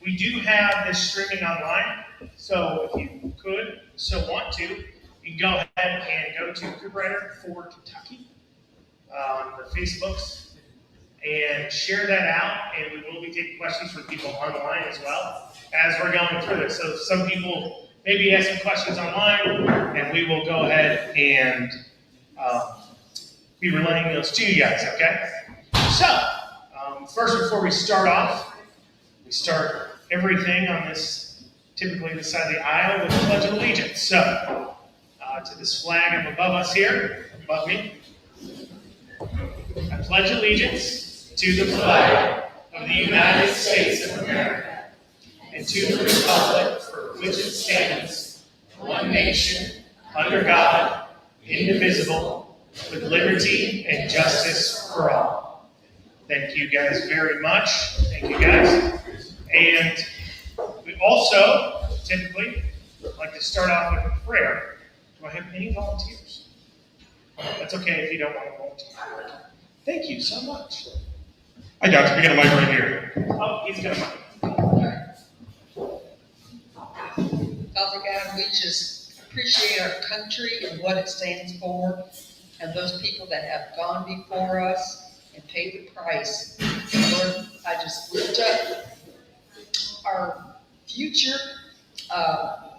We do have this streaming online, so if you could, want to, you can go ahead and go to Cooperrider for Kentucky on the Facebooks and share that out, and we will be taking questions from people online as well as we're going through this. So some people maybe ask some questions online, and we will go ahead and be relaying those to you guys, okay? So, first, before we start off, we start everything on this, typically this side of the aisle, with the Pledge of Allegiance. So, to this flag up above us here, above me, I pledge allegiance to the flag of the United States of America and to the republic for which it stands, one nation, under God, indivisible, with liberty and justice for all. Thank you guys very much. Thank you guys. And we also typically like to start off with a prayer. Do I have any volunteers? That's okay if you don't want to volunteer. Thank you so much. Hi, Doctor. We got a mic right here. Oh, he's got a mic. Father God, we just appreciate our country and what it stands for, and those people that have gone before us and paid the price. Lord, I just lift up our future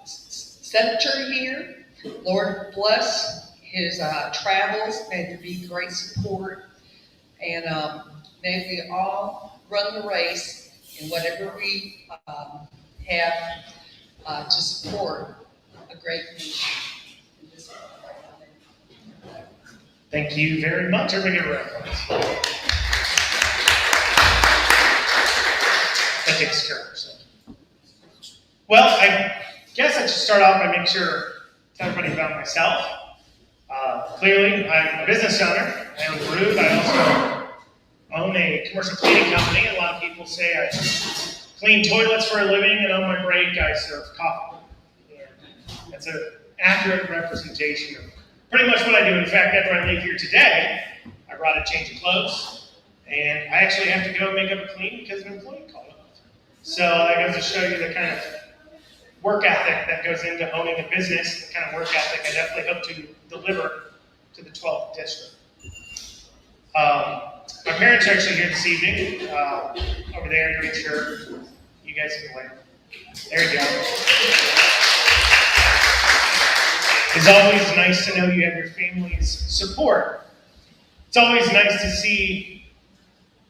senator here. Lord, bless his travels. May there be great support. And may we all run the race in whatever we have to support a great nation. Thank you very much. Everybody give a round of applause. That takes care of herself. Well, I guess I should start off by making sure to tell everybody about myself. Clearly, I'm a business owner. I own Brood. I also own a commercial cleaning company. A lot of people say I clean toilets for a living, and on my break, I serve coffee. And that's an accurate representation of pretty much what I do. In fact, after I leave here today, I brought a change of clothes, and I actually have to go make up a clean because an employee called up. So that goes to show you the kind of work ethic that goes into owning a business, the kind of work ethic I definitely hope to deliver to the 12th district. My parents are actually here this evening, over there in green shirt. You guys can wave. There you go. It's always nice to know you have your family's support. It's always nice to see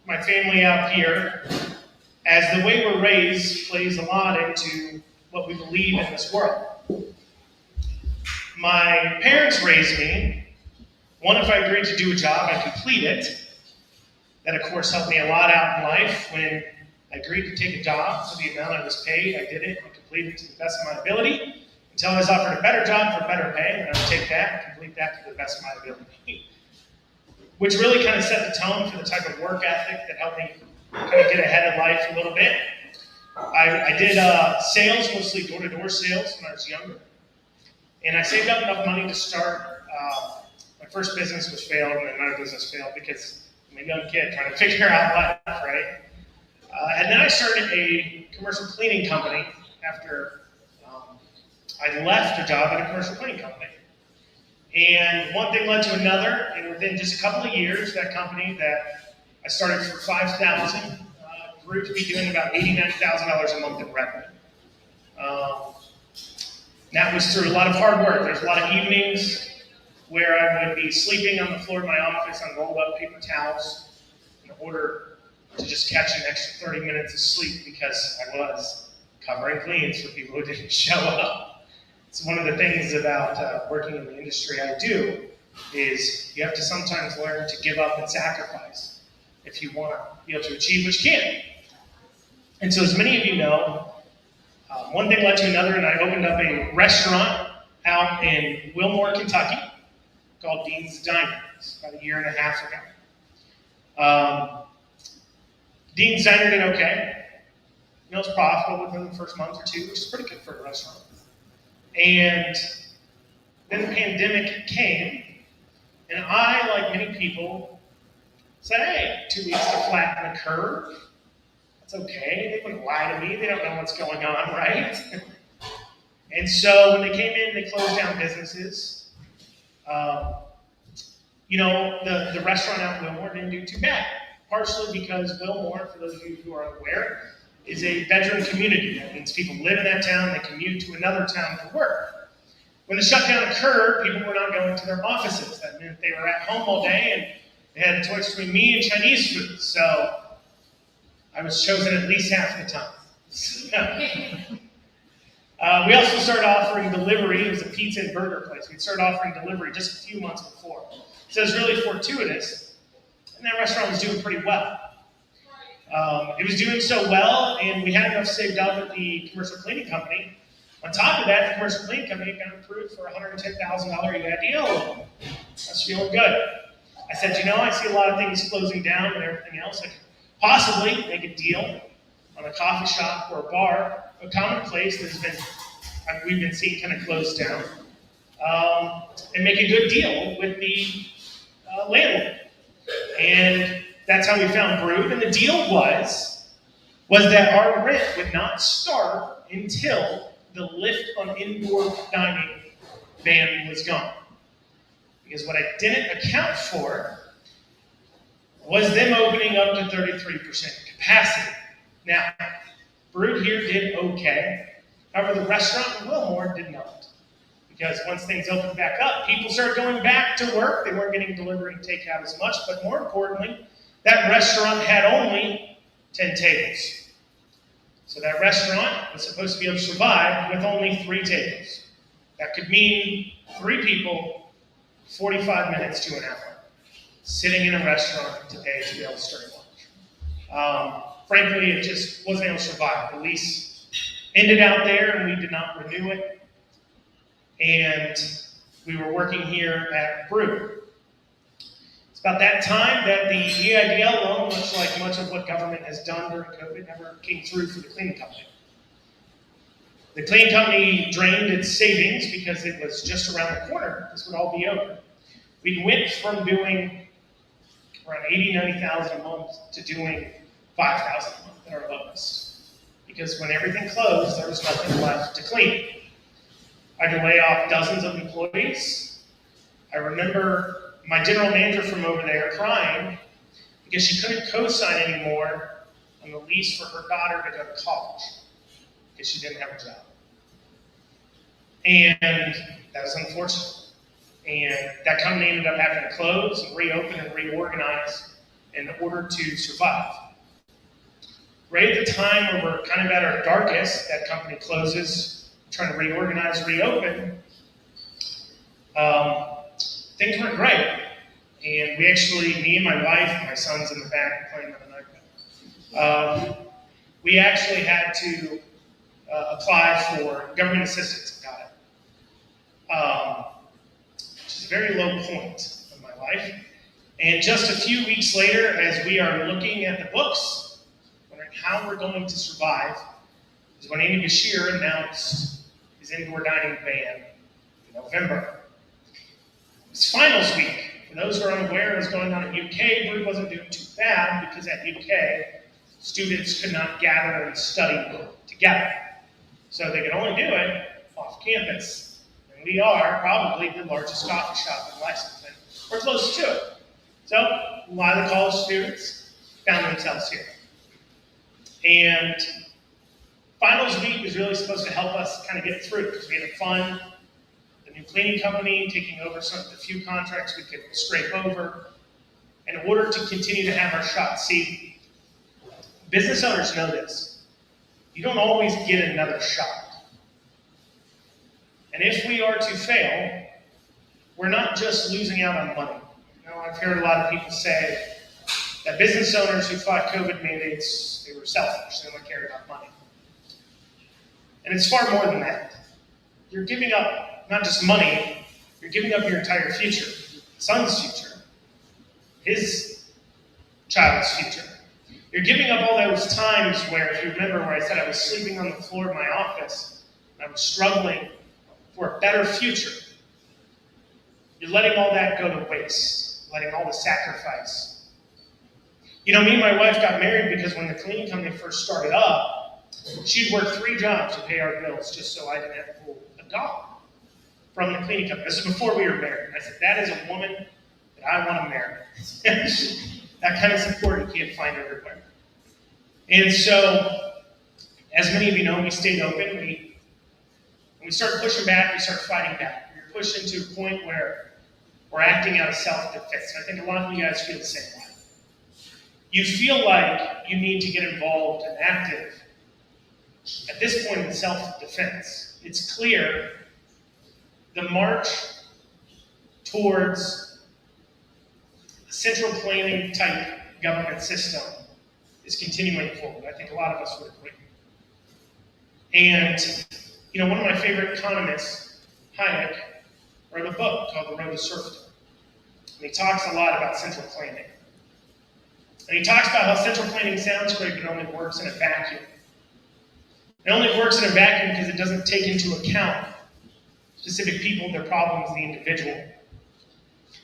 my family out here, as the way we're raised plays a lot into what we believe in this world. My parents raised me. One, if I agreed to do a job, I complete it. That, of course, helped me a lot out in life. When I agreed to take a job for the amount I was paid, I did it and completed it to the best of my ability. Until I was offered a better job for better pay, and I would take that and complete that to the best of my ability. Which really kind of set the tone for the type of work ethic that helped me kind of get ahead in life a little bit. I did sales, mostly door-to-door sales when I was younger. And I saved up enough money to start. My first business was failed, and another business failed because I'm a young kid trying to figure out life, right? And then I started a commercial cleaning company after I left a job at a commercial cleaning company. And one thing led to another, and within just a couple of years, that company that I started for $5,000 grew to be doing about $89,000 a month in revenue. That was through a lot of hard work. There's a lot of evenings where I would be sleeping on the floor of my office on rolled up paper towels in order to just catch an extra 30 minutes of sleep because I was covering cleans for people who didn't show up. It's one of the things about working in the industry I do is you have to sometimes learn to give up and sacrifice if you want to be able to achieve what you can. And so as many of you know, one thing led to another, and I opened up a restaurant out in Wilmore, Kentucky, called Dean's Diner. It's about 1.5 years ago. Dean's Diner did okay. You know, it's profitable within the first month or two, which is pretty good for a restaurant. And then the pandemic came, and I, like many people, said, hey, 2 weeks to flatten the curve. That's okay. They wouldn't lie to me. They don't know what's going on, right? And so when they came in, they closed down businesses. The restaurant out in Wilmore didn't do too bad, partially because Wilmore, for those of you who are unaware, is a veteran community. That means people live in that town, they commute to another town for work. When the shutdown occurred, people were not going to their offices. That meant they were at home all day, and they had a choice between me and Chinese food. So I was chosen at least half the time. We also started offering delivery. It was a pizza and burger place. We started offering delivery just a few months before. So it was really fortuitous. And that restaurant was doing pretty well. It was doing so well, and we had enough saved up at the commercial cleaning company. On top of that, the commercial cleaning company got approved for a $110,000 UID loan. I was feeling good. I said, I see a lot of things closing down and everything else. I could possibly make a deal on a coffee shop or a bar, a common place we've been seeing kind of close down, and make a good deal with the landlord. And that's how we found Brood. And the deal was that our rent would not start until the lift on indoor dining ban was gone. Because what I didn't account for was them opening up to 33% capacity. Now, Brood here did okay. However, the restaurant in Wilmore did not. Because once things opened back up, people started going back to work. They weren't getting delivery and takeout as much, but more importantly, that restaurant had only 10 tables. So that restaurant was supposed to be able to survive with only 3 tables. That could mean 3 people, 45 minutes to an hour, sitting in a restaurant to pay to be able to serve lunch. Frankly, it just wasn't able to survive. The lease ended out there, and we did not renew it. And we were working here at Brew. It's about that time that the EIDL loan, much like much of what government has done during COVID, never came through for the cleaning company. The cleaning company drained its savings because it was just around the corner. This would all be over. We went from doing around $80,000, $90,000 a month to doing $5,000 a month at our lowest. Because when everything closed, there was nothing left to clean. I had to lay off dozens of employees. I remember my general manager from over there crying because she couldn't co-sign anymore on the lease for her daughter to go to college because she didn't have a job. And that was unfortunate. And that company ended up having to close and reopen and reorganize in order to survive. Right at the time where we're kind of at our darkest, that company closes, trying to reorganize, reopen, things weren't great. And we actually, me and my wife, my son's in the back playing on the iPad, we actually had to apply for government assistance and got it, which is a very low point in my life. And just a few weeks later, as we are looking at the books, wondering how we're going to survive, is when Amy Bashir announced his indoor dining ban in November. It was finals week. For those who are unaware of what's going on in UK, Brood wasn't doing too bad because at UK, students could not gather and study together. So they could only do it off campus. And we are probably the largest coffee shop in Lexington, or close to it. So a lot of the college students found themselves here. And finals week was really supposed to help us kind of get through because we had a fund, the new cleaning company taking over some of the few contracts we could scrape over in order to continue to have our shot. See, business owners know this. You don't always get another shot. And if we are to fail, we're not just losing out on money. I've heard a lot of people say that business owners who fought COVID mandates, they were selfish, they only cared about money. And it's far more than that. You're giving up not just money, you're giving up your entire future, your son's future, his child's future. You're giving up all those times where, if you remember where I said I was sleeping on the floor of my office, and I was struggling for a better future. You're letting all that go to waste, letting all the sacrifice Me and my wife got married because when the cleaning company first started up, she'd work 3 jobs to pay our bills just so I didn't have to pull $1 from the cleaning company. This is before we were married. I said, that is a woman that I want to marry. That kind of support you can't find everywhere. And so, as many of you know, we stayed open. When we started pushing back, we started fighting back. We were pushing to a point where we're acting out of self-defense. I think a lot of you guys feel the same way. You feel like you need to get involved and active at this point in self-defense. It's clear the march towards a central planning type government system is continuing forward. I think a lot of us would agree. And, one of my favorite economists, Hayek, wrote a book called The Road to Serfdom. And he talks a lot about central planning. And he talks about how central planning sounds great, but it only works in a vacuum. It only works in a vacuum because it doesn't take into account specific people, their problems, the individual.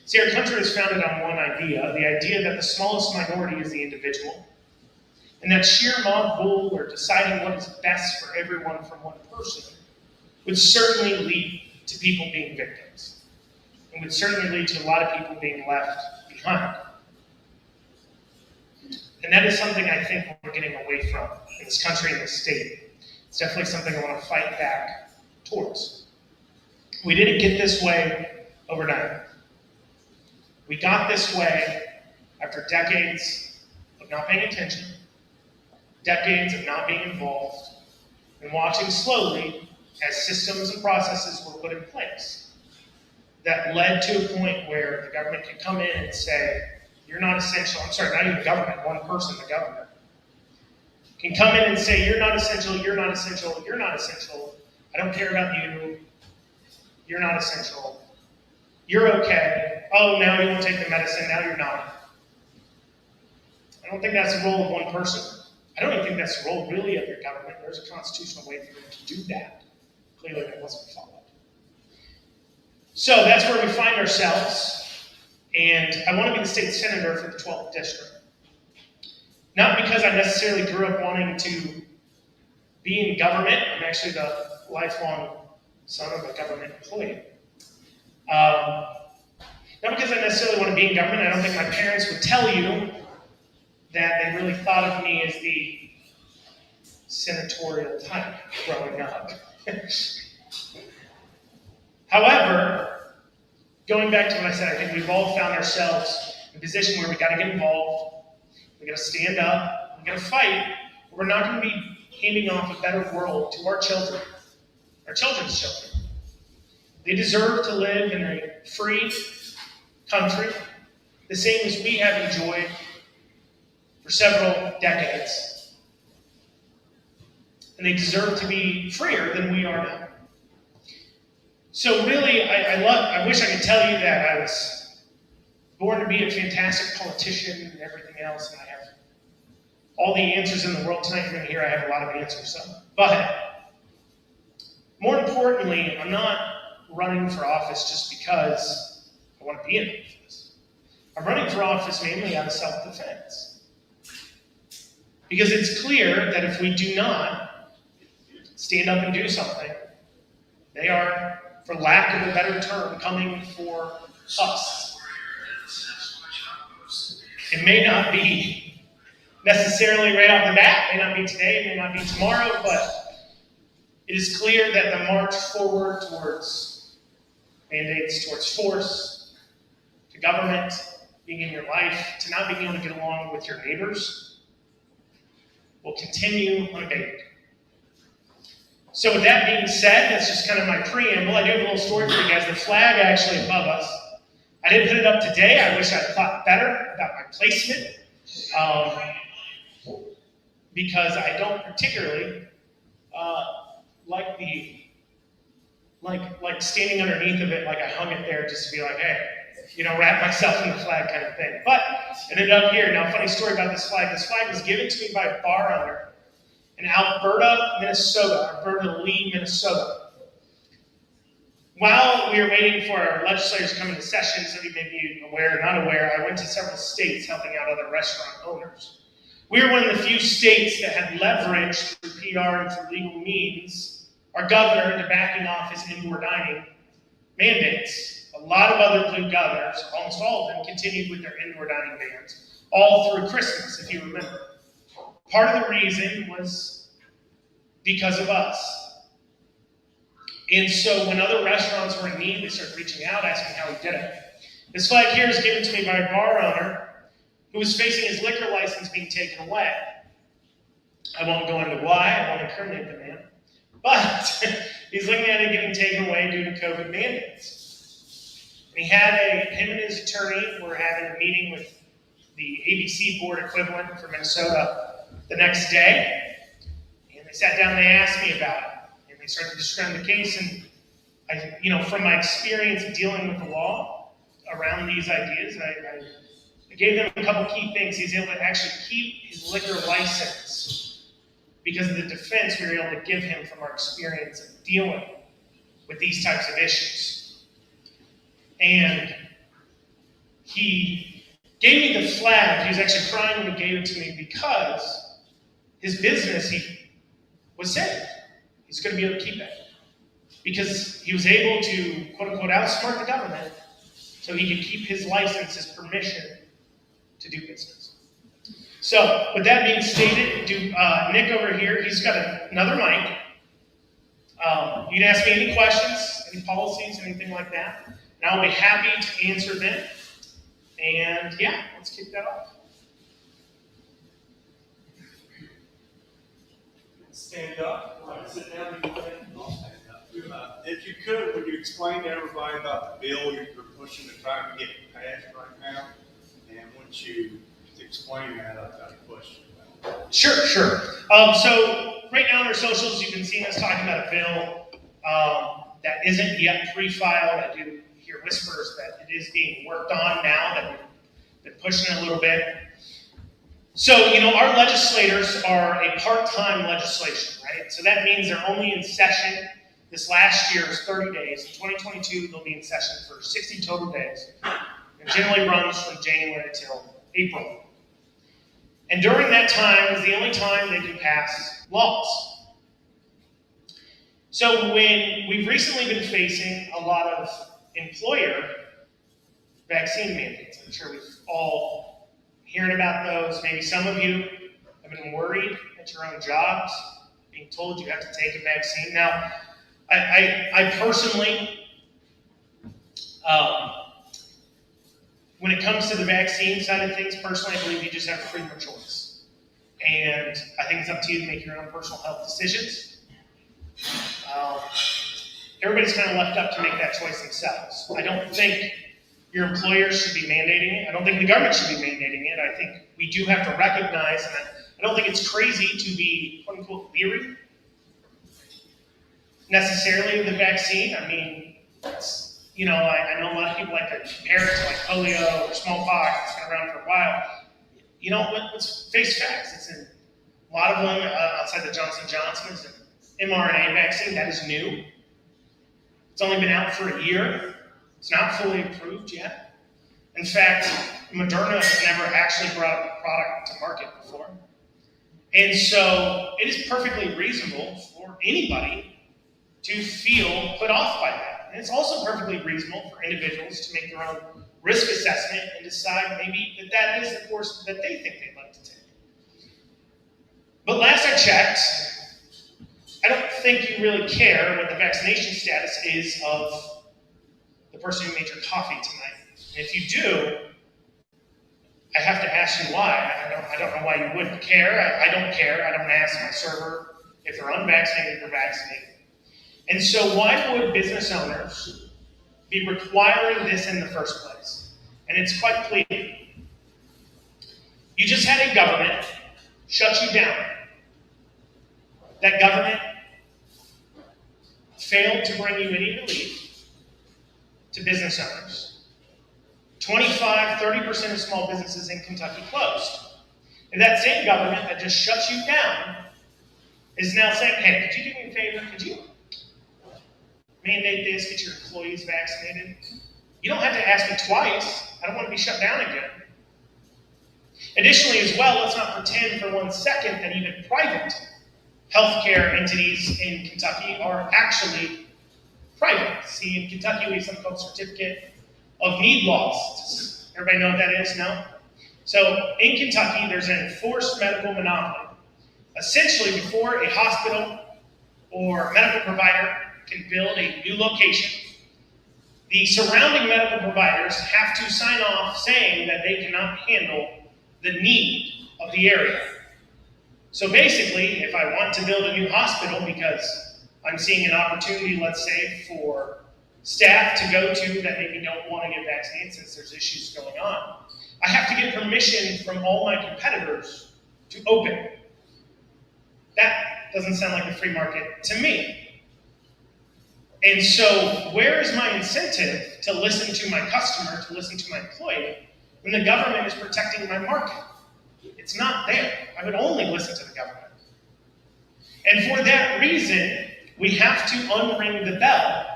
See, our country is founded on one idea, the idea that the smallest minority is the individual, and that sheer mob rule or deciding what is best for everyone from one person would certainly lead to people being victims, and would certainly lead to a lot of people being left behind. And that is something I think we're getting away from in this country and this state. It's definitely something I want to fight back towards. We didn't get this way overnight. We got this way after decades of not paying attention, decades of not being involved, and watching slowly as systems and processes were put in place that led to a point where the government could come in and say, you're not essential. I'm sorry, not even government, one person, the government, can come in and say, you're not essential, you're not essential, you're not essential. I don't care about you. You're not essential. You're okay. Oh, now you won't take the medicine, now you're not. I don't think that's the role of one person. I don't even think that's the role really of your government. There's a constitutional way for them to do that. Clearly that wasn't followed. So that's where we find ourselves. And I want to be the state senator for the 12th district. Not because I necessarily grew up wanting to be in government. I'm actually the lifelong son of a government employee. Not because I necessarily want to be in government. I don't think my parents would tell you that they really thought of me as the senatorial type growing up. However, going back to what I said, I think we've all found ourselves in a position where we got to get involved, we got to stand up, we got to fight, or we're not going to be handing off a better world to our children, our children's children. They deserve to live in a free country, the same as we have enjoyed for several decades. And they deserve to be freer than we are now. So really, I wish I could tell you that I was born to be a fantastic politician and everything else, and I have all the answers in the world. Tonight you're going to hear I have a lot of answers. But more importantly, I'm not running for office just because I want to be in office. I'm running for office mainly out of self-defense. Because it's clear that if we do not stand up and do something, they are, for lack of a better term, coming for us. It may not be necessarily right off the bat, it may not be today, it may not be tomorrow, but it is clear that the march forward towards mandates, towards force, to government, being in your life, to not being able to get along with your neighbors, will continue unabated. So with that being said, that's just kind of my preamble. I do have a little story for you guys. The flag actually above us, I didn't put it up today. I wish I'd thought better about my placement, because I don't particularly like standing underneath of it, like I hung it there just to be like, hey, wrap myself in the flag kind of thing. But it ended up here. Now, funny story about this flag. This flag was given to me by a bar owner in Alberta, Lee, Minnesota. while we were waiting for our legislators to come into session, so you may be aware or not aware, I went to several states helping out other restaurant owners. We were one of the few states that had leveraged through PR and through legal means our governor into backing off his indoor dining mandates. A lot of other blue governors, almost all of them, continued with their indoor dining bans, all through Christmas, if you remember. Part of the reason was because of us. And so when other restaurants were in need, they started reaching out, asking how we did it. This flag here is given to me by a bar owner who was facing his liquor license being taken away. I won't go into why, I won't incriminate the man, but he's looking at it getting taken away due to COVID mandates. And him and his attorney were having a meeting with the ABC board equivalent for Minnesota the next day, and they sat down and they asked me about it, and they started describing the case, and from my experience of dealing with the law around these ideas, I gave them a couple key things. He's able to actually keep his liquor license because of the defense we were able to give him from our experience of dealing with these types of issues. And he gave me the flag. He was actually crying when he gave it to me because his business, he was saved. He's going to be able to keep it. Because he was able to, quote unquote, outsmart the government so he could keep his license, his permission to do business. So, with that being stated, Nick over here, he's got another mic. You can ask me any questions, any policies, anything like that, and I'll be happy to answer them. And yeah, let's kick that off. Stand up, sit down, and I'll stand up. If you could, would you explain to everybody about the bill you're pushing to try to get passed right now? And once you explain that, I've got a question about it. Sure. So right now on our socials, you can see us talking about a bill that isn't yet pre-filed. I do hear whispers that it is being worked on now, that we've been pushing it a little bit. So, our legislators are a part-time legislation, right? So that means they're only in session. This last year is 30 days. In 2022, they'll be in session for 60 total days. It generally runs from January till April. And during that time is the only time they can pass laws. So when we've recently been facing a lot of employer vaccine mandates, I'm sure we've all hearing about those. Maybe some of you have been worried at your own jobs, being told you have to take a vaccine. Now, I personally, when it comes to the vaccine side of things, personally, I believe you just have freedom of choice. And I think it's up to you to make your own personal health decisions. Everybody's kind of left up to make that choice themselves. I don't think your employers should be mandating it. I don't think the government should be mandating it. I think we do have to recognize, and I don't think it's crazy to be, quote unquote, leery necessarily of the vaccine. I mean, I know a lot of people like to compare it to like polio or smallpox. It's been around for a while. Let's face facts. It's in a lot of them outside the Johnson & Johnson is an mRNA vaccine. That is new. It's only been out for a year. It's not fully approved yet. In fact, Moderna has never actually brought a product to market before. And so it is perfectly reasonable for anybody to feel put off by that. And it's also perfectly reasonable for individuals to make their own risk assessment and decide maybe that is the course that they think they'd like to take. But last I checked, I don't think you really care what the vaccination status is of the person who made your coffee tonight. And if you do, I have to ask you why. I don't know why you wouldn't care. I don't care. I don't ask my server if they're unvaccinated or vaccinated. And so why would business owners be requiring this in the first place? And it's quite clear. You just had a government shut you down. That government failed to bring you any relief to business owners. 25-30% of small businesses in Kentucky closed. And that same government that just shuts you down is now saying, hey, could you do me a favor? mandate this, get your employees vaccinated. You don't have to ask me twice. I don't want to be shut down again. Additionally, as well, let's not pretend for 1 second that even private healthcare entities in Kentucky are actually private. See, in Kentucky, we have something called Certificate of Need laws. Everybody know what that is? No? So, in Kentucky, there's an enforced medical monopoly. Essentially, before a hospital or medical provider can build a new location, the surrounding medical providers have to sign off saying that they cannot handle the need of the area. So basically, if I want to build a new hospital because I'm seeing an opportunity, let's say, for staff to go to that maybe don't want to get vaccinated since there's issues going on, I have to get permission from all my competitors to open. That doesn't sound like a free market to me. And so where is my incentive to listen to my customer, to listen to my employee, when the government is protecting my market? It's not there. I would only listen to the government. And for that reason, we have to unring the bell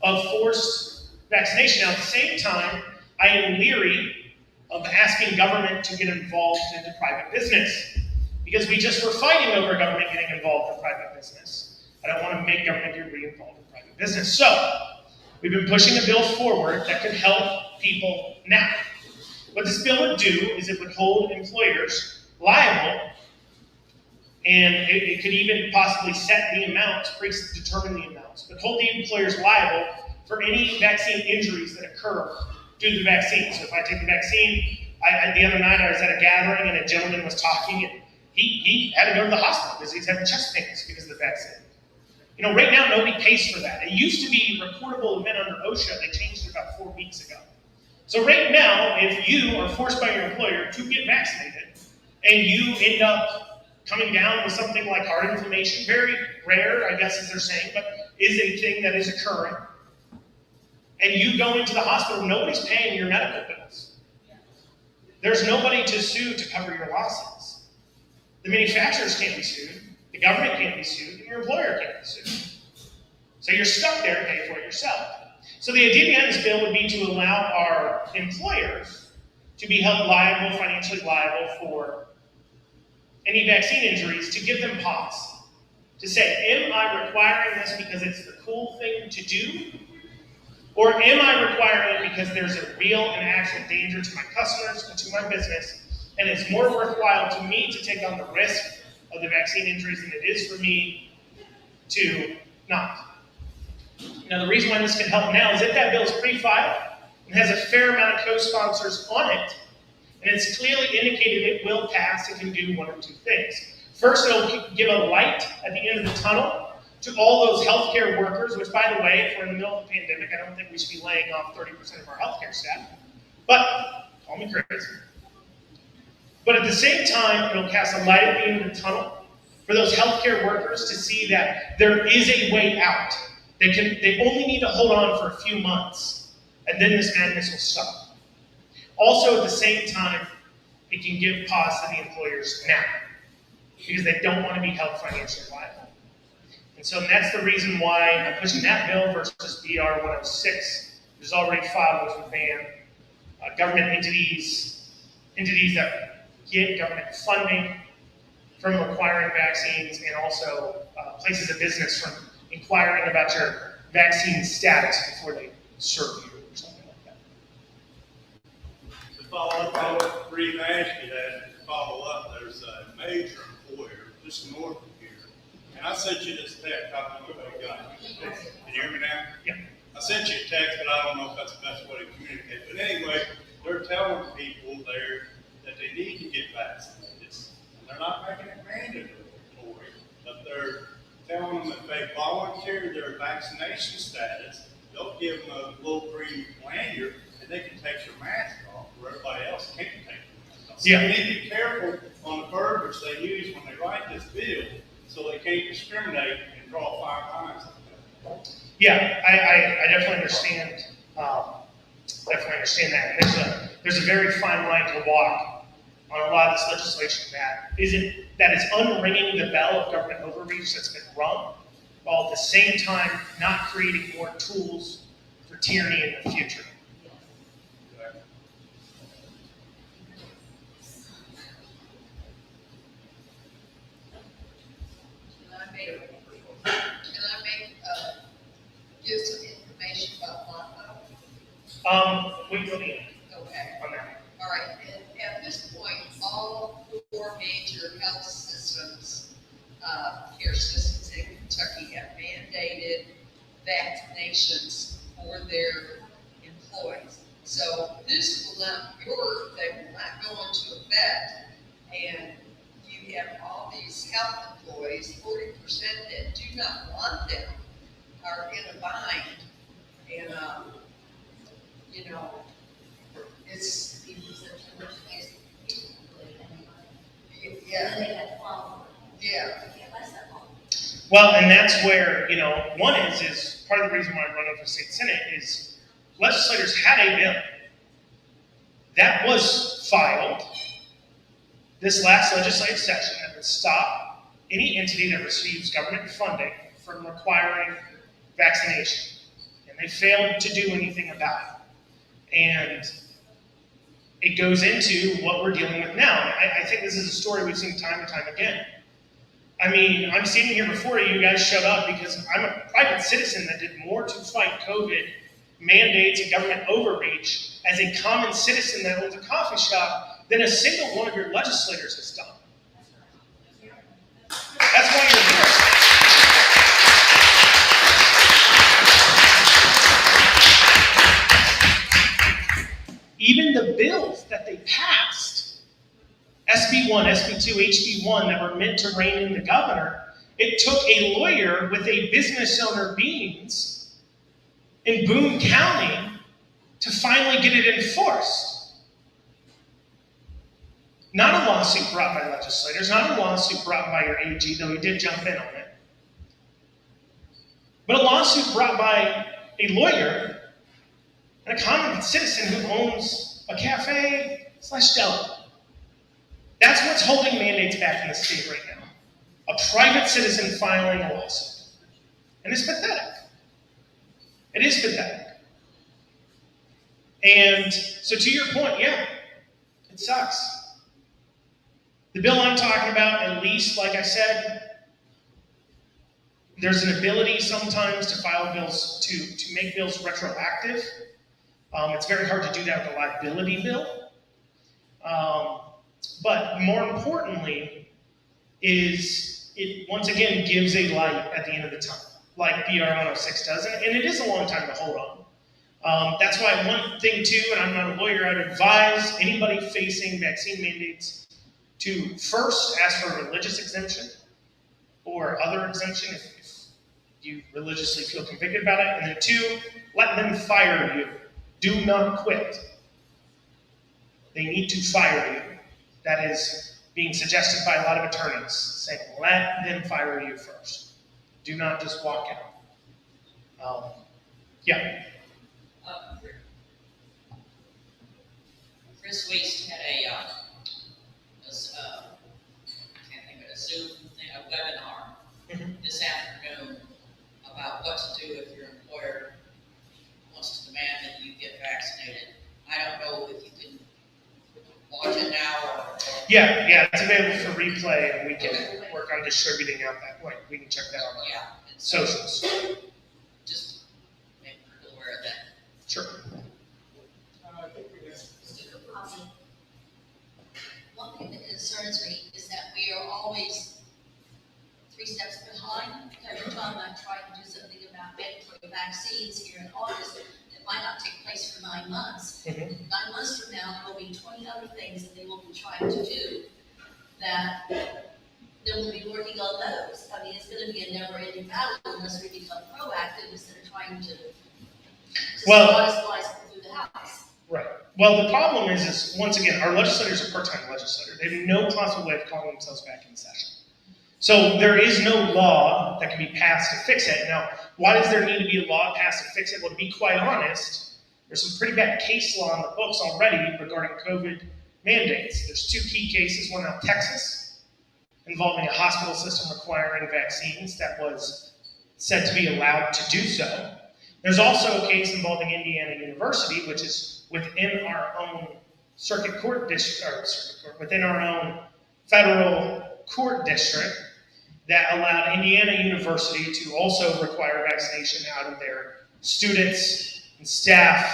of forced vaccination. Now, at the same time, I am leery of asking government to get involved into private business, because we just were fighting over government getting involved in private business. I don't want to make government get re-involved in private business. So, we've been pushing a bill forward that could help people now. What this bill would do is it would hold employers liable, and it could even possibly set the amounts, predetermine the amounts, but hold the employers liable for any vaccine injuries that occur due to the vaccine. So if I take the vaccine, the other night I was at a gathering and a gentleman was talking, and he had to go to the hospital because he's having chest pains because of the vaccine. You know, right now nobody pays for that. It used to be a reportable event under OSHA. They changed it about 4 weeks ago. So right now, if you are forced by your employer to get vaccinated and you end up coming down with something like heart inflammation, very rare, I guess as they're saying, but is a thing that is occurring, and you go into the hospital, nobody's paying your medical bills. There's nobody to sue to cover your losses. The manufacturers can't be sued, the government can't be sued, and your employer can't be sued. So you're stuck there to pay for it yourself. So the idea behind this bill would be to allow our employers to be held liable, financially liable for any vaccine injuries, to give them pause. To say, am I requiring this because it's the cool thing to do? Or am I requiring it because there's a real and actual danger to my customers and to my business, and it's more worthwhile to me to take on the risk of the vaccine injuries than it is for me to not? Now, the reason why this can help now is that that bill is pre-filed and has a fair amount of co-sponsors on it, and it's clearly indicated it will pass and can do one of two things. First, it'll give a light at the end of the tunnel to all those healthcare workers, which, by the way, if we're in the middle of a pandemic, I don't think we should be laying off 30% of our healthcare staff. But, call me crazy. But at the same time, it'll cast a light at the end of the tunnel for those healthcare workers to see that there is a way out. They only need to hold on for a few months, and then this madness will stop. Also, at the same time, it can give pause to the employers now, because they don't want to be held financially liable. And so that's the reason why I'm pushing that bill versus BR 106, which is already filed, which would ban government entities that get government funding from requiring vaccines, and also places of business from inquiring about your vaccine status before they serve you or something like that. To follow up on the reason I asked you that, to follow up, there's a major employer just north of here. And I sent you this text, I don't know if you got it. Can you hear me now? Yeah. I sent you a text, but I don't know if that's the best way to communicate. But anyway, they're telling people there that they need to get vaccinated. And they're not making it mandatory, but they're telling them if they volunteer their vaccination status, they'll give them a little green lanyard, and they can take your mask off where everybody else can't take your mask off. So Yeah. you need to be careful on the verbiage they use when they write this bill, so they can't discriminate and draw fine lines like that. Yeah, I definitely understand. Definitely understand that. And there's a very fine line to walk on a lot of this legislation that is unringing the bell of government overreach that's been rung while at the same time not creating more tools for tyranny in the future. Give some information about Monmouth? We will be Okay. on that. All right, and at this point, all 4 major health systems, care systems in Kentucky have mandated vaccinations for their employees. So this will not, they will not go into effect, and you have all these health employees, 40% that do not want them are in a bind, and, you know, it's, yeah. Well, and that's where, one is part of the reason why I'm running for state senate is legislators had a bill that was filed this last legislative session that would stop any entity that receives government funding from requiring vaccination. And they failed to do anything about it. And it goes into what we're dealing with now. I think this is a story we've seen time and time again. I mean, I'm sitting here before you guys showed up because I'm a private citizen that did more to fight COVID mandates and government overreach as a common citizen that owns a coffee shop than a single one of your legislators has done. That's why you're here. Even the bills that they passed, SB1, SB2, HB1, that were meant to rein in the governor, it took a lawyer with a business owner beans in Boone County to finally get it enforced. Not a lawsuit brought by legislators, not a lawsuit brought by your AG, though he did jump in on it, but a lawsuit brought by a lawyer and a common citizen who owns a cafe/deli. That's what's holding mandates back in the state right now. A private citizen filing a lawsuit. And it's pathetic. It is pathetic. And so to your point, yeah, it sucks. The bill I'm talking about, at least, like I said, there's an ability sometimes to file bills, to make bills retroactive. It's very hard to do that with a liability bill. But more importantly, is it once again gives a light at the end of the tunnel, like BR 106 does, and it is a long time to hold on. That's why one thing too, and I'm not a lawyer, I'd advise anybody facing vaccine mandates to first ask for a religious exemption or other exemption if you religiously feel convicted about it, and then 2, let them fire you. Do not quit. They need to fire you. That is being suggested by a lot of attorneys, saying, let them fire you first. Do not just walk out. Yeah. Chris Weist had a Zoom thing, a webinar this afternoon about what to do if your employer wants to demand that you get vaccinated. I don't know if you can watch it now or Yeah, it's available for replay, and we can work on distributing out that way. We can check that out on socials. Just make people aware of that. Sure. One thing that concerns me is that we are always 3 steps behind. Every time I try to do something about mandatory vaccines here in August, it might not take place for 9 months. 9 months from now, there will be 20 other things that they will be trying to do that then we'll be working on those. I mean, it's going to be a never-ending battle unless we become proactive instead of trying to slice through the house. Right. Well, the problem is once again, our legislators are part-time legislators. They have no possible way of calling themselves back in session. So there is no law that can be passed to fix it. Now, why does there need to be a law passed to fix it? Well, to be quite honest, there's some pretty bad case law in the books already regarding COVID mandates. There's 2 key cases, one out of Texas, involving a hospital system requiring vaccines that was said to be allowed to do so. There's also a case involving Indiana University, which is within our own circuit court district, within our own federal court district, that allowed Indiana University to also require vaccination out of their students and staff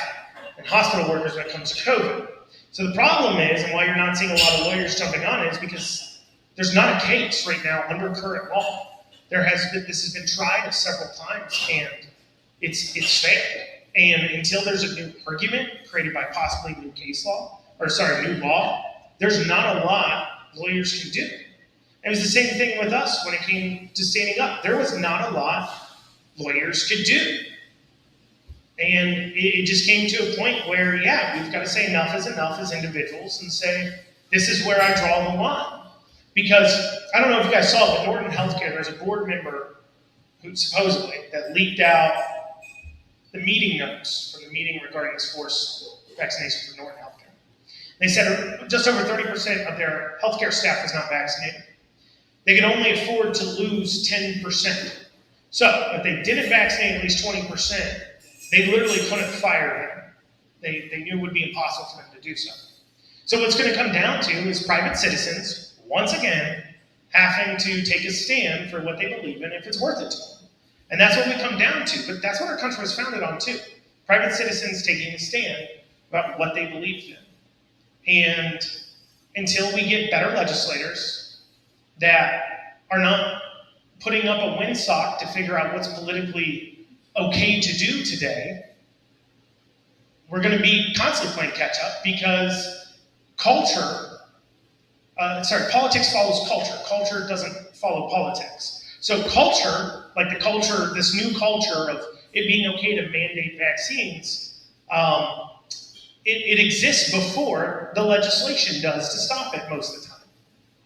and hospital workers when it comes to COVID. So the problem is, and why you're not seeing a lot of lawyers jumping on it, is because there's not a case right now under current law. This has been tried several times, and it's failed. And until there's a new argument created by possibly new new law, there's not a lot lawyers can do. It was the same thing with us when it came to standing up. There was not a lot lawyers could do. And it just came to a point where, yeah, we've got to say enough is enough as individuals and say, this is where I draw the line. Because, I don't know if you guys saw, but Norton Healthcare, there's a board member who supposedly, that leaked out the meeting notes from the meeting regarding this forced vaccination for Norton Healthcare. They said just over 30% of their healthcare staff was not vaccinated. They could only afford to lose 10%. So, if they didn't vaccinate at least 20%, they literally couldn't fire them. They knew it would be impossible for them to do so. So what's going to come down to is private citizens, once again, having to take a stand for what they believe in if it's worth it to them. And that's what we come down to, but that's what our country was founded on too. Private citizens taking a stand about what they believe in. And until we get better legislators that are not putting up a windsock to figure out what's politically okay to do today, we're going to be constantly playing catch up because politics follows culture. Culture doesn't follow politics. So culture, like the culture, this new culture of it being okay to mandate vaccines, it exists before the legislation does to stop it most of the time,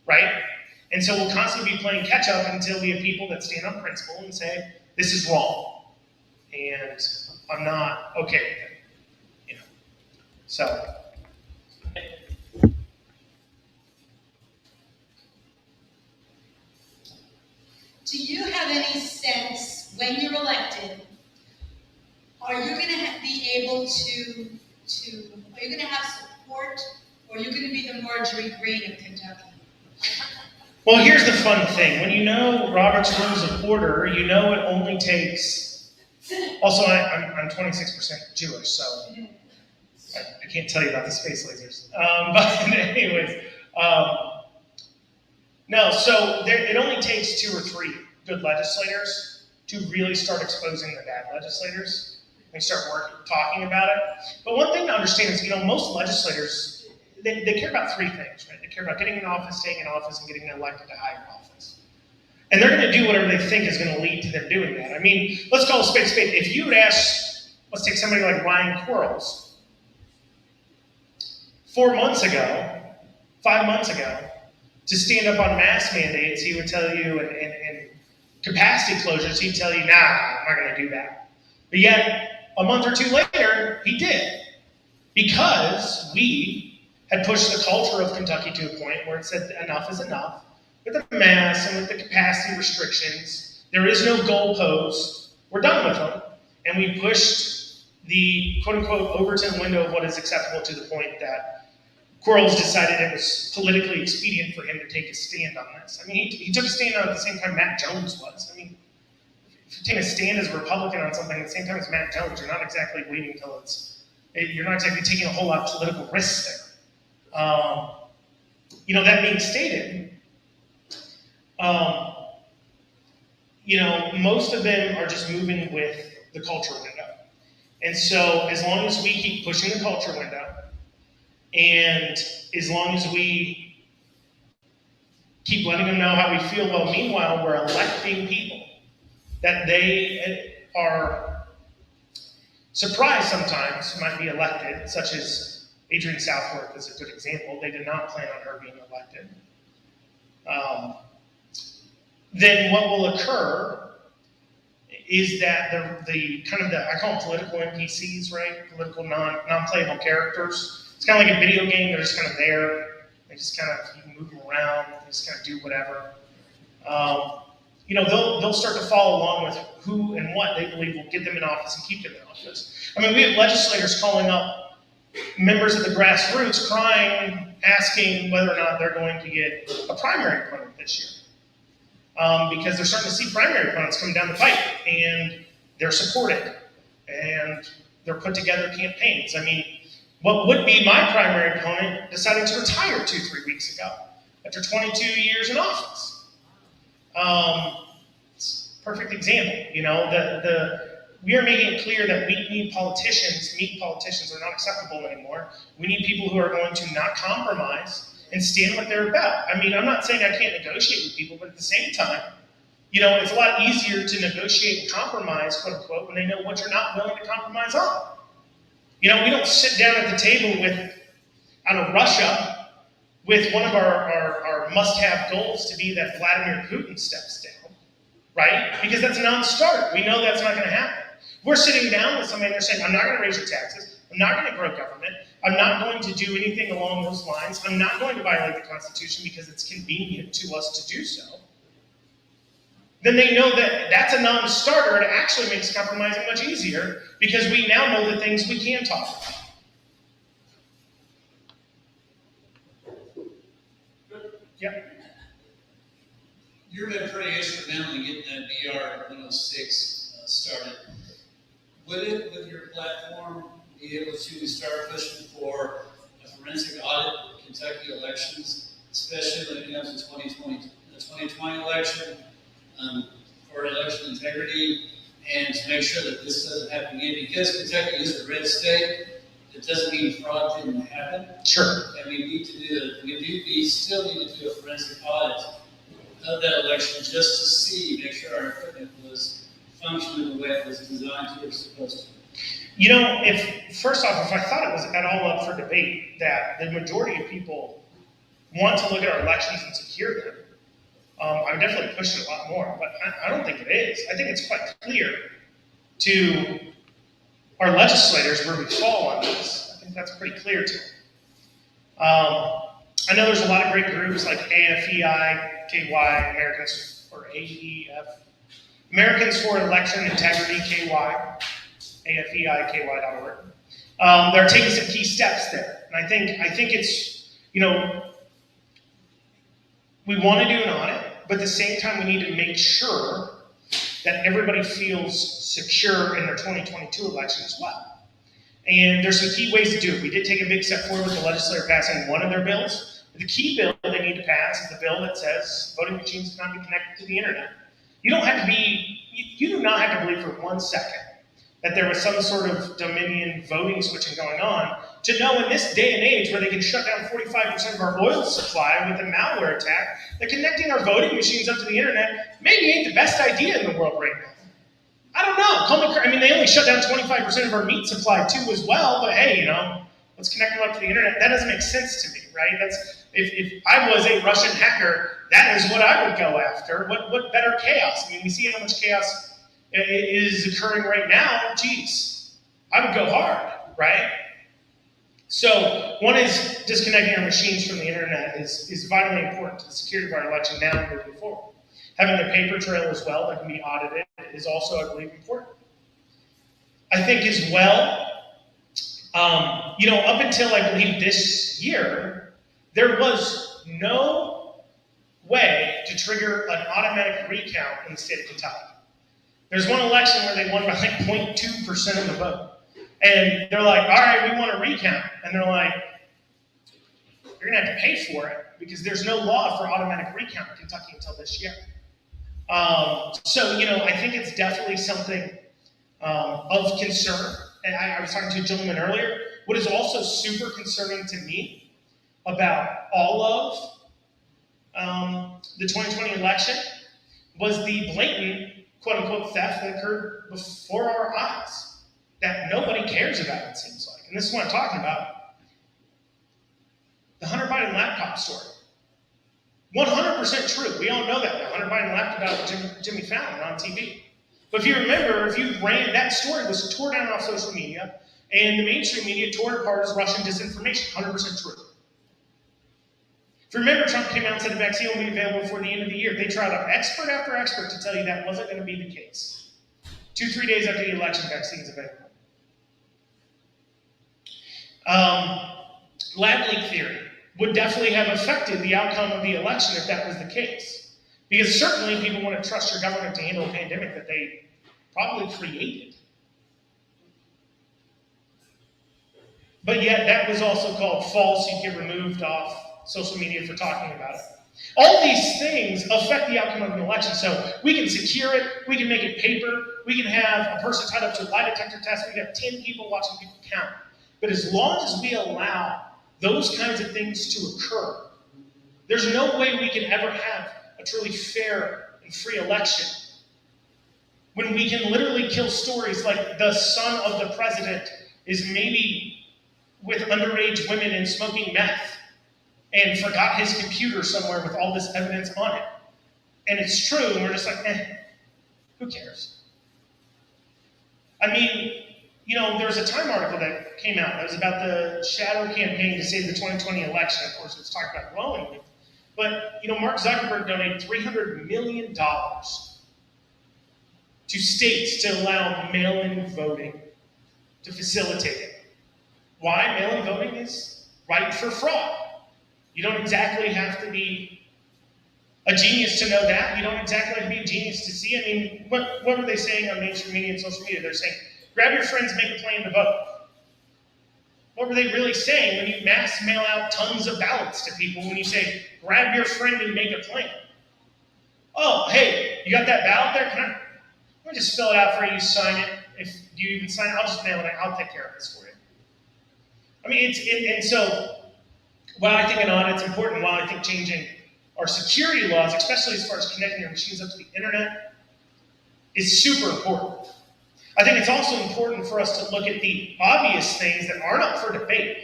right? And so we'll constantly be playing catch up until we have people that stand on principle and say, this is wrong. And I'm not okay with it, you know. So. Do you have any sense, when you're elected, are you going to be able to, are you going to have support, or are you going to be the Marjorie Green of Kentucky? Well, here's the fun thing. When you know Robert's Rules of Order, you know it only takes. Also, I'm 26% Jewish, so I can't tell you about the space lasers. But anyways, no, so it only takes 2 or 3 good legislators to really start exposing the bad legislators and start talking about it. But one thing to understand is, most legislators, they care about 3 things, right? They care about getting in office, staying in office, and getting elected to higher office. And they're going to do whatever they think is going to lead to them doing that. I mean, let's call a spade a spade. If you would ask, let's take somebody like Ryan Quarles, 4 months ago, 5 months ago, to stand up on mask mandates, he would tell you, and capacity closures, he'd tell you, nah, I'm not going to do that. But yet, a month or 2 later, he did. Because we had pushed the culture of Kentucky to a point where it said enough is enough. With the masks and with the capacity restrictions, there is no goalpost. We're done with them. And we pushed the quote-unquote Overton window of what is acceptable to the point that Quarles decided it was politically expedient for him to take a stand on this. I mean, he took a stand on it at the same time Matt Jones was. I mean, if you take a stand as a Republican on something at the same time as Matt Jones, you're not exactly waiting until you're not exactly taking a whole lot of political risks there. That being stated, most of them are just moving with the culture window. And so as long as we keep pushing the culture window, and as long as we keep letting them know how we feel, well, meanwhile, we're electing people that they are surprised sometimes might be elected, such as Adrienne Southworth is a good example. They did not plan on her being elected. Then what will occur is that the I call them political NPCs, right? Political non-playable characters. It's kind of like a video game. They're just kind of there. They just kind of, you can move them around. They just kind of do whatever. they'll start to follow along with who and what they believe will get them in office and keep them in office. I mean, we have legislators calling up members of the grassroots crying, asking whether or not they're going to get a primary opponent this year. Because they're starting to see primary opponents coming down the pipe, and they're supported, and they're put together campaigns. I mean, what would be my primary opponent deciding to retire 2-3 weeks ago after 22 years in office? Perfect example. We are making it clear that we need politicians. Meek politicians are not acceptable anymore. We need people who are going to not compromise and stand what they're about. I mean, I'm not saying I can't negotiate with people, but at the same time, it's a lot easier to negotiate and compromise, quote unquote, when they know what you're not willing to compromise on. We don't sit down at the table with, Russia, with one of our must-have goals to be that Vladimir Putin steps down, right? Because that's a non-starter. We know that's not going to happen. We're sitting down with somebody and they're saying, I'm not going to raise your taxes. I'm not going to grow government. I'm not going to do anything along those lines. I'm not going to violate the Constitution because it's convenient to us to do so. Then they know that that's a non-starter, and it actually makes compromising much easier because we now know the things we can talk about. Yep. You've been pretty instrumental in getting that BR 106 started. Would it, with your platform, be able to start pushing for a forensic audit of Kentucky elections, especially when it comes to 2020 election, for election integrity, and to make sure that this doesn't happen again? Because Kentucky is a red state, it doesn't mean fraud didn't happen. Sure. And we still need to do a forensic audit of that election just to see, make sure our equipment was functioning the way it was designed to or supposed to. First off, if I thought it was at all up for debate that the majority of people want to look at our elections and secure them, I would definitely push it a lot more, but I don't think it is. I think it's quite clear to our legislators where we fall on this. I think that's pretty clear to them. I know there's a lot of great groups like AFEI, KY, Americans for Election Integrity, KY, AFEIKY.org. They're taking some key steps there. And I think it's, we want to do an audit, but at the same time, we need to make sure that everybody feels secure in their 2022 election as well. And there's some key ways to do it. We did take a big step forward with the legislature passing one of their bills. The key bill they need to pass is the bill that says voting machines cannot be connected to the internet. You do not have to believe for 1 second that there was some sort of Dominion voting switching going on to know in this day and age where they can shut down 45% of our oil supply with a malware attack, that connecting our voting machines up to the internet maybe ain't the best idea in the world right now. I don't know. They only shut down 25% of our meat supply too as well, but hey, let's connect them up to the internet. That doesn't make sense to me, right? If I was a Russian hacker, that is what I would go after. What better chaos? We see how much chaos is occurring right now. Geez, I would go hard, right? So one is disconnecting our machines from the internet is vitally important to the security of our election now and moving forward. Having a paper trail as well that can be audited is also, I believe, important. I think as well, up until I believe this year, there was no way to trigger an automatic recount in the state of Kentucky. There's one election where they won by 0.2% of the vote. And they're like, all right, we want a recount. And they're like, you're going to have to pay for it because there's no law for automatic recount in Kentucky until this year. I think it's definitely something of concern. And I was talking to a gentleman earlier. What is also super concerning to me about all of the 2020 election was the blatant, quote-unquote, theft that occurred before our eyes that nobody cares about, it seems like. And this is what I'm talking about. The Hunter Biden laptop story. 100% true. We all know that. Hunter Biden laughed about Jimmy Fallon on TV. But if you remember, that story was tore down off social media, and the mainstream media tore it apart as Russian disinformation. 100% true. If you remember, Trump came out and said the vaccine will be available before the end of the year. They tried out expert after expert to tell you that wasn't going to be the case. 2-3 days after the election, vaccines available. Lab leak theory would definitely have affected the outcome of the election if that was the case. Because certainly people want to trust your government to handle a pandemic that they probably created. But yet that was also called false. You get removed off social media for talking about it. All these things affect the outcome of an election. So we can secure it, we can make it paper, we can have a person tied up to a lie detector test, we can have 10 people watching people count. But as long as we allow those kinds of things to occur, there's no way we can ever have a truly fair and free election. When we can literally kill stories like the son of the president is maybe with underage women and smoking meth and forgot his computer somewhere with all this evidence on it. And it's true, and we're just like, who cares? I mean, there was a Time article that came out that was about the shadow campaign to save the 2020 election. Of course, it's talked about glowingly. But, Mark Zuckerberg donated $300 million to states to allow mail-in voting to facilitate it. Why? Mail-in voting is ripe for fraud. You don't exactly have to be a genius to know that. You don't exactly have to be a genius to see. I mean, what were they saying on mainstream media and social media? They're saying, grab your friends, make a plan to vote. What were they really saying when you mass mail out tons of ballots to people when you say, grab your friend and make a plan? Oh, hey, you got that ballot there? Let me just fill it out for you, sign it. If you even sign it, I'll just mail it. I'll take care of this for you. I mean, and so while I think it's important, while I think changing our security laws, especially as far as connecting your machines up to the internet, is super important. I think it's also important for us to look at the obvious things that aren't up for debate.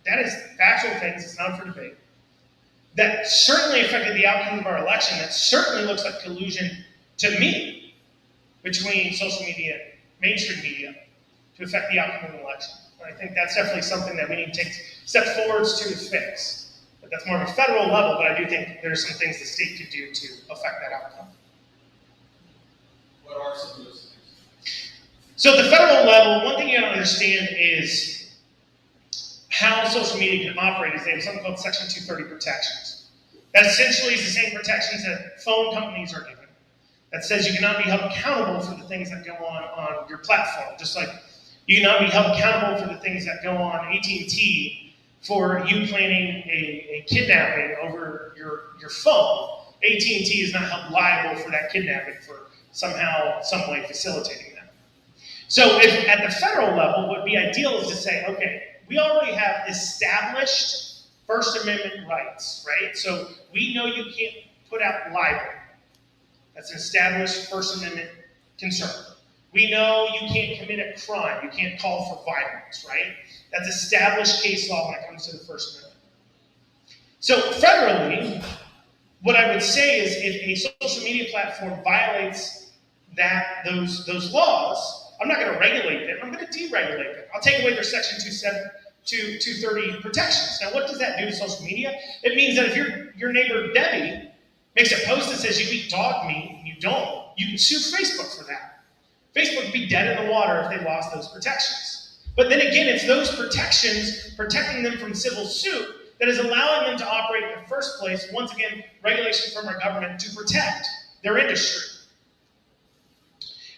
That is factual things, it's not for debate. That certainly affected the outcome of our election. That certainly looks like collusion to me between social media, mainstream media, to affect the outcome of an election. And I think that's definitely something that we need to take steps forwards to fix. But that's more of a federal level, but I do think there are some things the state could do to affect that outcome. What are some of those things? So at the federal level, one thing you gotta understand is how social media can operate is they have something called Section 230 protections. That essentially is the same protections that phone companies are given. That says you cannot be held accountable for the things that go on your platform. Just like you cannot be held accountable for the things that go on AT&T for you planning a kidnapping over your phone. AT&T is not held liable for that kidnapping for somehow, some way facilitating that. So if at the federal level, what would be ideal is to say, okay, we already have established First Amendment rights, right? So we know you can't put out libel. That's an established First Amendment concern. We know you can't commit a crime. You can't call for violence, right? That's established case law when it comes to the First Amendment. So federally, what I would say is if a social media platform violates those laws, I'm not going to regulate them. I'm going to deregulate them. I'll take away their Section 230 protections. Now, what does that do to social media? It means that if your neighbor Debbie makes a post that says you eat dog meat and you don't, you can sue Facebook for that. Facebook would be dead in the water if they lost those protections. But then again, it's those protections protecting them from civil suit that is allowing them to operate in the first place. Once again, regulation from our government to protect their industry.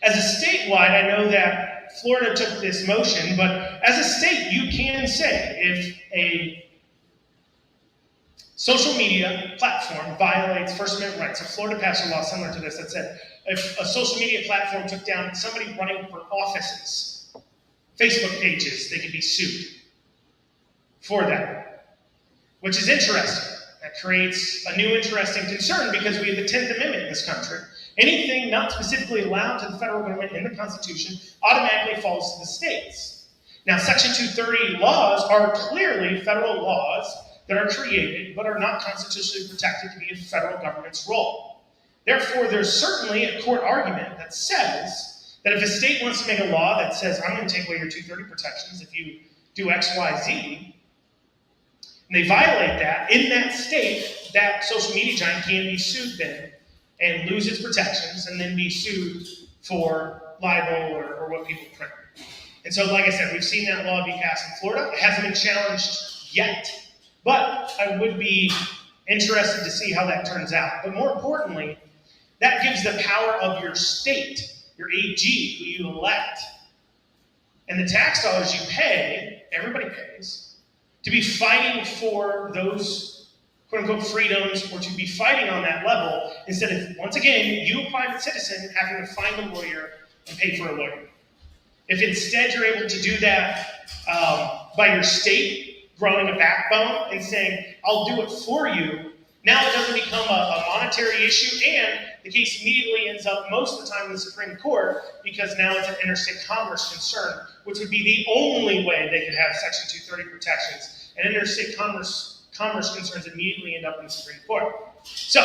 As a statewide, I know that Florida took this motion, but as a state, you can say if a social media platform violates First Amendment rights. So Florida passed a law similar to this that said if a social media platform took down somebody running for offices, Facebook pages, they could be sued for that, which is interesting. That creates a new interesting concern because we have the 10th Amendment in this country. Anything not specifically allowed to the federal government in the Constitution automatically falls to the states. Now, Section 230 laws are clearly federal laws that are created but are not constitutionally protected to be a federal government's role. Therefore, there's certainly a court argument that says that if a state wants to make a law that says, I'm going to take away your 230 protections if you do X, Y, Z, and they violate that, in that state, that social media giant can be sued then and lose its protections and then be sued for libel or what people print. And so, like I said, we've seen that law be passed in Florida. It hasn't been challenged yet, but I would be interested to see how that turns out. But more importantly, that gives the power of your state, your AG, who you elect, and the tax dollars you pay, everybody pays, to be fighting for those quote-unquote freedoms, or to be fighting on that level, instead of, once again, you, a private citizen, having to find a lawyer and pay for a lawyer. If instead you're able to do that by your state growing a backbone and saying, I'll do it for you, now it doesn't become a monetary issue, and the case immediately ends up most of the time in the Supreme Court, because now it's an interstate commerce concern, which would be the only way they could have Section 230 protections. And interstate commerce concerns immediately end up in the Supreme Court. So,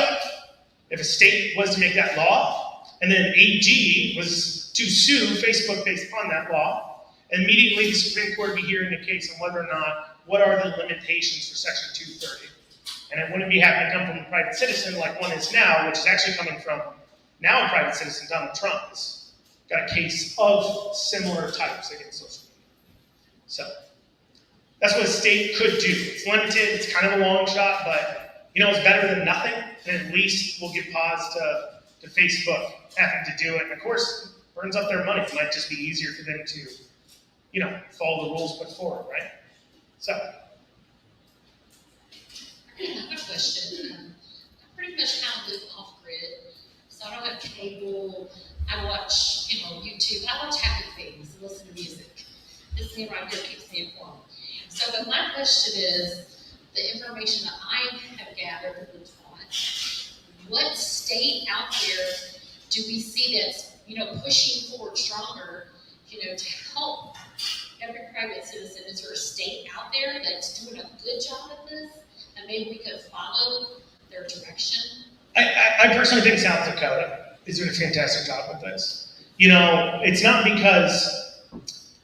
if a state was to make that law, and then AG was to sue Facebook based upon that law, immediately the Supreme Court would be hearing a case on whether or not, what are the limitations for Section 230. And it wouldn't be having to come from a private citizen like one is now, which is actually coming from now a private citizen, Donald Trump, has got a case of similar types against social media. So, that's what a state could do. It's limited, it's kind of a long shot, but it's better than nothing, and at least we'll give pause to Facebook having to do it. And of course, it burns up their money. It might just be easier for them to, follow the rules put forward, right? So. Another question. I pretty much kind of live off grid, so I don't have cable. I watch, YouTube. I watch happy things, listen to music. This thing right here keeps me informed. So, but my question is, the information that I have gathered and been taught, what state out there do we see that's, pushing forward stronger, to help every private citizen? Is there a state out there that's doing a good job at this? And maybe we could follow their direction? I personally think South Dakota is doing a fantastic job with this. It's not because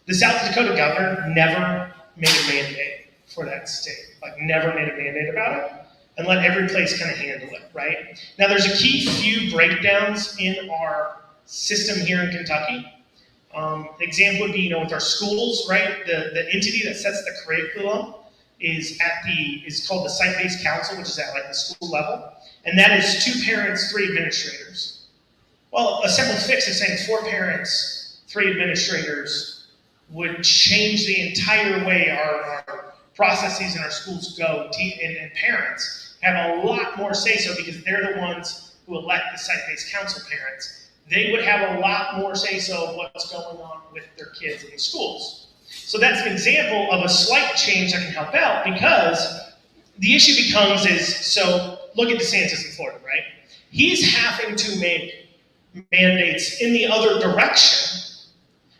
the South Dakota governor never made a mandate for that state, never made a mandate about it, and let every place kind of handle it, right? Now, there's a key few breakdowns in our system here in Kentucky. Example would be, with our schools, right? The entity that sets the curriculum is called the site-based council, which is at the school level, and that is 2 parents, 3 administrators. Well, a simple fix is saying 4 parents, 3 administrators would change the entire way our processes in our schools go, and parents have a lot more say-so because they're the ones who elect the site-based council parents. They would have a lot more say-so of what's going on with their kids in the schools. So that's an example of a slight change that can help out, because the issue becomes so look at DeSantis in Florida, right? He's having to make mandates in the other direction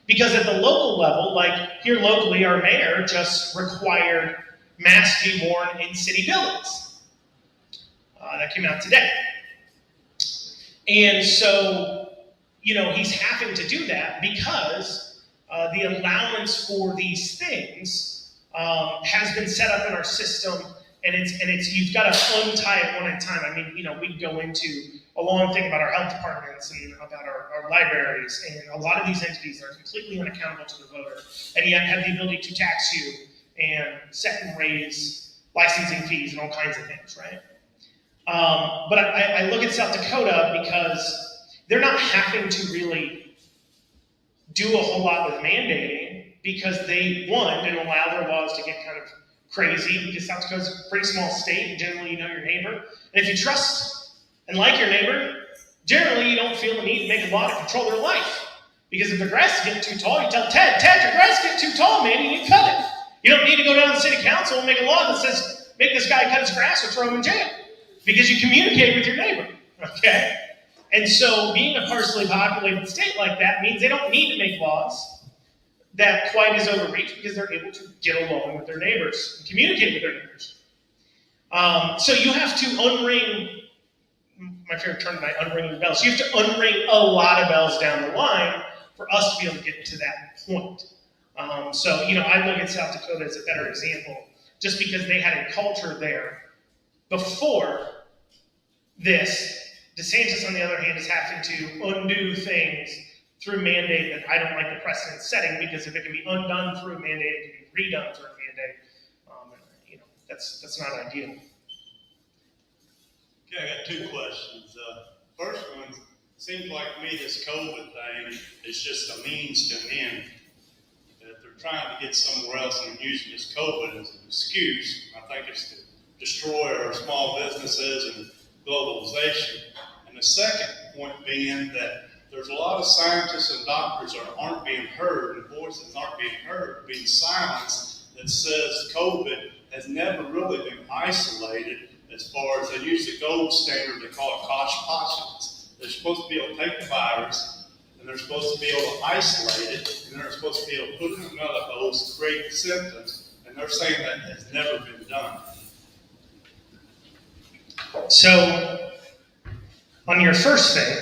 because at the local level, here locally, our mayor just required masks to be worn in city buildings. That came out today. And so, he's having to do that because the allowance for these things has been set up in our system, and it's you've got to untie it one at a time. I mean, we go into a long thing about our health departments and about our libraries, and a lot of these entities are completely unaccountable to the voter, and yet have the ability to tax you and set and raise licensing fees and all kinds of things, right? But I look at South Dakota because they're not having to really do a whole lot with mandating, because they, one, didn't allow their laws to get kind of crazy, because South Dakota's a pretty small state, and generally you know your neighbor. And if you trust and like your neighbor, generally you don't feel the need to make a law to control their life. Because if the grass is getting too tall, you tell Ted, your grass is getting too tall, man, you need to cut it. You don't need to go down to the city council and make a law that says, make this guy cut his grass or throw him in jail. Because you communicate with your neighbor, okay? And so being a sparsely populated state like that means they don't need to make laws that quite as overreach, because they're able to get along with their neighbors and communicate with their neighbors. So you have to unring, my favorite term tonight, unringing bells. You have to unring a lot of bells down the line for us to be able to get to that point. So, I look at South Dakota as a better example just because they had a culture there before this. DeSantis, on the other hand, is having to undo things through mandate that I don't like the precedent setting, because if it can be undone through a mandate, it can be redone through a mandate. That's not ideal. Okay, I got two questions. First one, seems like to me this COVID thing is just a means to an end. That they're trying to get somewhere else and using this COVID as an excuse. I think it's to destroy our small businesses and globalization. And the second point being that there's a lot of scientists and doctors that aren't being heard, and voices aren't being heard, being silenced, that says COVID has never really been isolated as far as they use the gold standard, they call it cost postulates. They're supposed to be able to take the virus, and they're supposed to be able to isolate it, and they're supposed to be able to put it in another host, create symptoms, and they're saying that has never been done. So, on your first thing,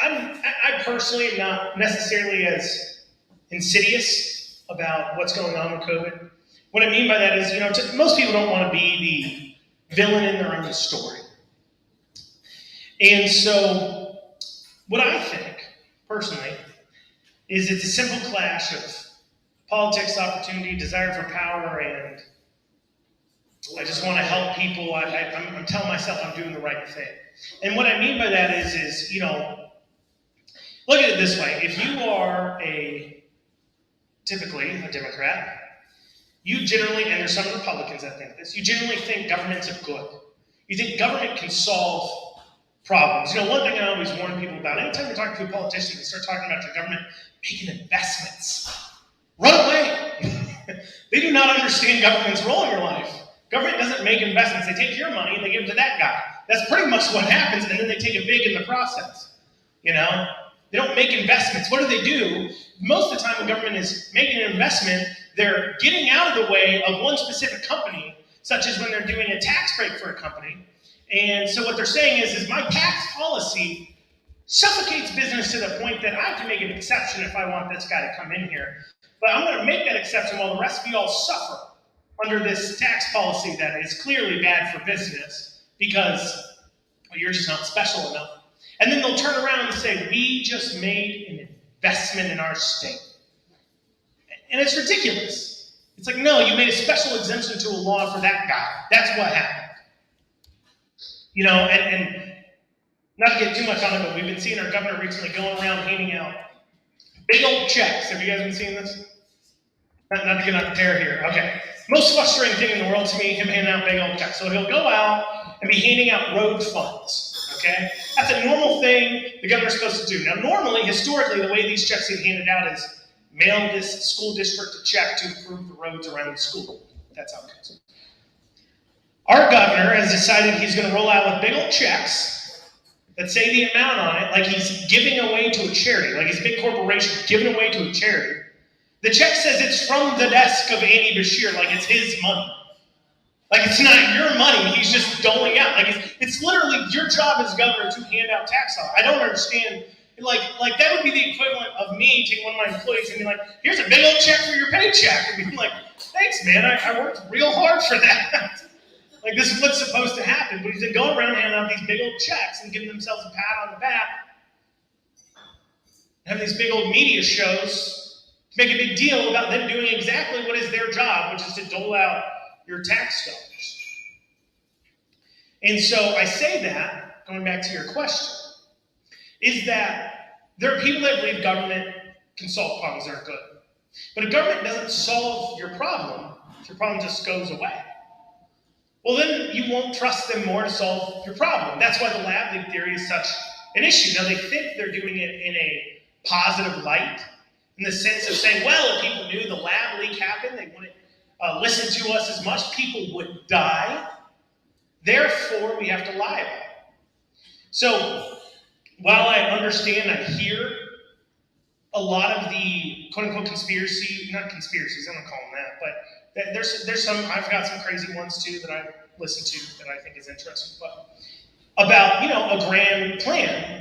I personally am not necessarily as insidious about what's going on with COVID. What I mean by that is, most people don't want to be the villain in their own story. And so, what I think, personally, is it's a simple clash of politics, opportunity, desire for power, and I just want to help people. I'm telling myself I'm doing the right thing. And what I mean by that is look at it this way. If you are typically a Democrat, you generally, and there's some Republicans that think this, you generally think governments are good. You think government can solve problems. One thing I always warn people about, anytime you're talking to a politician, they start talking about the government making investments. Run away. They do not understand government's role in your life. Government doesn't make investments. They take your money and they give it to that guy. That's pretty much what happens, and then they take a big in the process. They don't make investments. What do? Most of the time when government is making an investment, they're getting out of the way of one specific company, such as when they're doing a tax break for a company. And so what they're saying is my tax policy suffocates business to the point that I have to make an exception if I want this guy to come in here. But I'm going to make that exception while the rest of you all suffer under this tax policy that is clearly bad for business because you're just not special enough. And then they'll turn around and say, we just made an investment in our state. And it's ridiculous. It's like, no, you made a special exemption to a law for that guy. That's what happened. And not to get too much on it, but we've been seeing our governor recently going around handing out big old checks. Have you guys been seeing this? Not to get on the tear here. Okay. Most frustrating thing in the world to me, him handing out big old checks. So he'll go out and be handing out road funds. Okay? That's a normal thing the governor's supposed to do. Now, normally, historically, the way these checks get handed out is mail this school district a check to improve the roads around the school. That's how it goes. Our governor has decided he's going to roll out with big old checks that say the amount on it, like he's giving away to a charity, like he's a big corporation giving away to a charity. The check says it's from the desk of Andy Bashir, like it's his money. Like it's not your money, he's just doling out. Like it's literally your job as governor to hand out tax dollars. I don't understand. Like that would be the equivalent of me taking one of my employees and being like, here's a big old check for your paycheck. And being like, thanks, man, I worked real hard for that. Like this is what's supposed to happen. But he's been going around handing out these big old checks and giving themselves a pat on the back. Having these big old media shows to make a big deal about them doing exactly what is their job, which is to dole out your tax dollars. And so I say that, going back to your question, is that there are people that believe government can solve problems that are good. But if government doesn't solve your problem just goes away. Well, then you won't trust them more to solve your problem. That's why the lab leak theory is such an issue. Now, they think they're doing it in a positive light, in the sense of saying, well, if people knew the lab leak happened, they wouldn't listen to us as much. People would die. Therefore, we have to lie about it. So, while I understand, I hear a lot of the quote-unquote conspiracies, not conspiracies, I'm going to call them that, but there's some, I've got some crazy ones too that I listen to that I think is interesting, but about, a grand plan